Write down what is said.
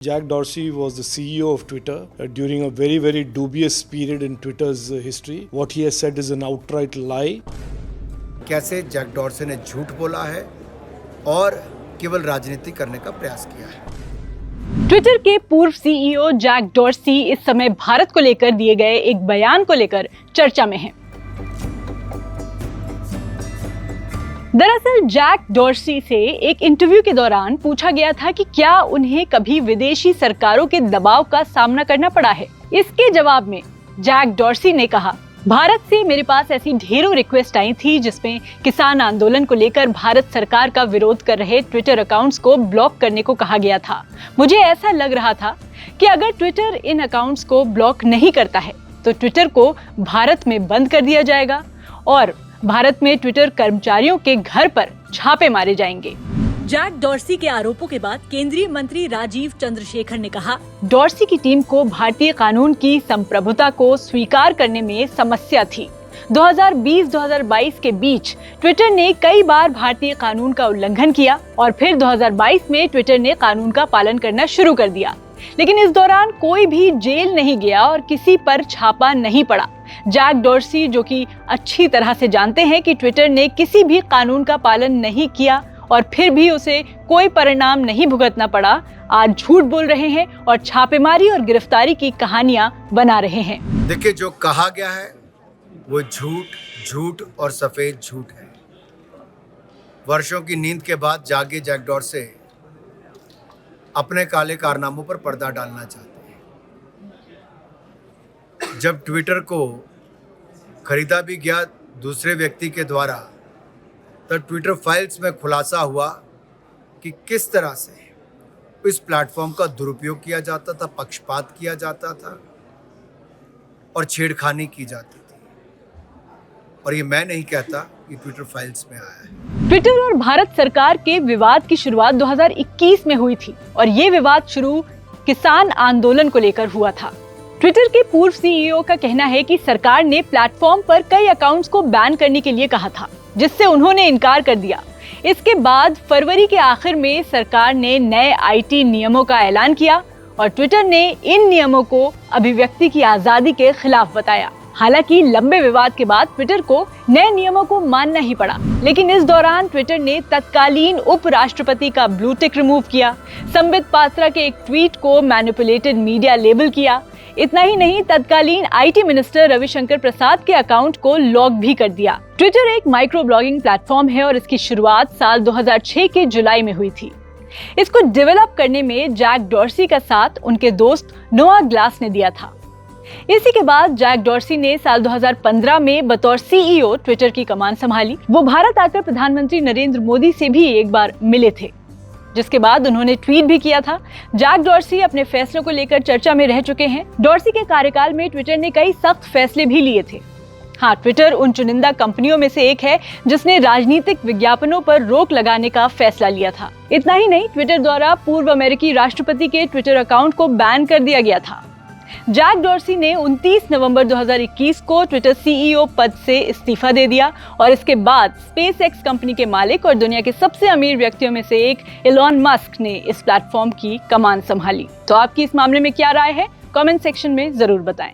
Jack Dorsey was the CEO of Twitter during a very, very dubious period in Twitter's history. What he has said is an outright lie. कैसे Jack Dorsey ने झूठ बोला है और केवल राजनीति करने का प्रयास किया है। ट्विटर के पूर्व सीईओ जैक डॉर्सी इस समय भारत को लेकर दिए गए एक बयान को लेकर चर्चा में हैं। दरअसल जैक डॉर्सी से एक इंटरव्यू के दौरान पूछा गया था कि क्या उन्हें कभी विदेशी सरकारों के दबाव का सामना करना पड़ा है। इसके जवाब में जैक डॉर्सी ने कहा, भारत से मेरे पास ऐसी ढेरों रिक्वेस्ट आई थी जिसमें किसान आंदोलन को लेकर भारत सरकार का विरोध कर रहे ट्विटर अकाउंट्स को ब्लॉक करने को कहा गया था। मुझे ऐसा लग रहा था कि अगर ट्विटर इन अकाउंट्स को ब्लॉक नहीं करता है तो ट्विटर को भारत में बंद कर दिया जाएगा और भारत में ट्विटर कर्मचारियों के घर पर छापे मारे जाएंगे। जैक डॉर्सी के आरोपों के बाद केंद्रीय मंत्री राजीव चंद्रशेखर ने कहा, डॉर्सी की टीम को भारतीय कानून की संप्रभुता को स्वीकार करने में समस्या थी। 2020-2022 के बीच ट्विटर ने कई बार भारतीय कानून का उल्लंघन किया और फिर 2022 में ट्विटर ने कानून का पालन करना शुरू कर दिया, लेकिन इस दौरान कोई भी जेल नहीं गया और किसी पर छापा नहीं पड़ा। जैक डॉर्सी, जो कि अच्छी तरह से जानते हैं कि ट्विटर ने किसी भी कानून का पालन नहीं किया और फिर भी उसे कोई परिणाम नहीं भुगतना पड़ा, आज झूठ बोल रहे हैं और छापेमारी और गिरफ्तारी की कहानियां बना रहे हैं। देखिए, जो कहा गया है वो झूठ और सफेद झूठ है। वर्षों की नींद के बाद जागे जैक डॉर्सी अपने काले कारनामों पर पर्दा डालना चाहते हैं। जब ट्विटर को खरीदा भी गया दूसरे व्यक्ति के द्वारा, तब ट्विटर फाइल्स में खुलासा हुआ कि किस तरह से इस प्लेटफॉर्म का दुरुपयोग किया जाता था, पक्षपात किया जाता था और छेड़खानी की जाती थी। और ये मैं नहीं कहता, ये ट्विटर फाइल्स में आया है। ट्विटर और भारत सरकार के विवाद की शुरुआत 2021 में हुई थी और ये विवाद शुरू किसान आंदोलन को लेकर हुआ था। ट्विटर के पूर्व सीईओ का कहना है कि सरकार ने प्लेटफॉर्म पर कई अकाउंट्स को बैन करने के लिए कहा था, जिससे उन्होंने इनकार कर दिया। इसके बाद फरवरी के आखिर में सरकार ने नए आईटी नियमों का ऐलान किया और ट्विटर ने इन नियमों को अभिव्यक्ति की आजादी के खिलाफ बताया। हालांकि लंबे विवाद के बाद ट्विटर को नए नियमों को मानना ही पड़ा, लेकिन इस दौरान ट्विटर ने तत्कालीन उपराष्ट्रपति का ब्लू टिक रिमूव किया, संबित पात्रा के एक ट्वीट को मैनिपुलेटेड मीडिया लेबल किया। इतना ही नहीं, तत्कालीन आईटी मिनिस्टर रविशंकर प्रसाद के अकाउंट को लॉक भी कर दिया। ट्विटर एक माइक्रो ब्लॉगिंग प्लेटफॉर्म है और इसकी शुरुआत साल 2006 के जुलाई में हुई थी। इसको डेवलप करने में जैक डॉर्सी का साथ उनके दोस्त नोआ ग्लास ने दिया था। इसी के बाद जैक डॉर्सी ने साल 2015 में बतौर सीईओ ट्विटर की कमान संभाली। वो भारत आकर प्रधानमंत्री नरेंद्र मोदी से भी एक बार मिले थे, जिसके बाद उन्होंने ट्वीट भी किया था। जैक डॉर्सी अपने फैसलों को लेकर चर्चा में रह चुके हैं। डॉर्सी के कार्यकाल में ट्विटर ने कई सख्त फैसले भी लिए थे। हाँ, ट्विटर उन चुनिंदा कंपनियों में से एक है जिसने राजनीतिक विज्ञापनों पर रोक लगाने का फैसला लिया था। इतना ही नहीं, ट्विटर द्वारा पूर्व अमेरिकी राष्ट्रपति के ट्विटर अकाउंट को बैन कर दिया गया था। जैक डॉर्सी ने 29 नवंबर 2021 को ट्विटर सीईओ पद से इस्तीफा दे दिया और इसके बाद स्पेसएक्स कंपनी के मालिक और दुनिया के सबसे अमीर व्यक्तियों में से एक एलॉन मस्क ने इस प्लेटफॉर्म की कमान संभाली। तो आपकी इस मामले में क्या राय है, कमेंट सेक्शन में जरूर बताएं।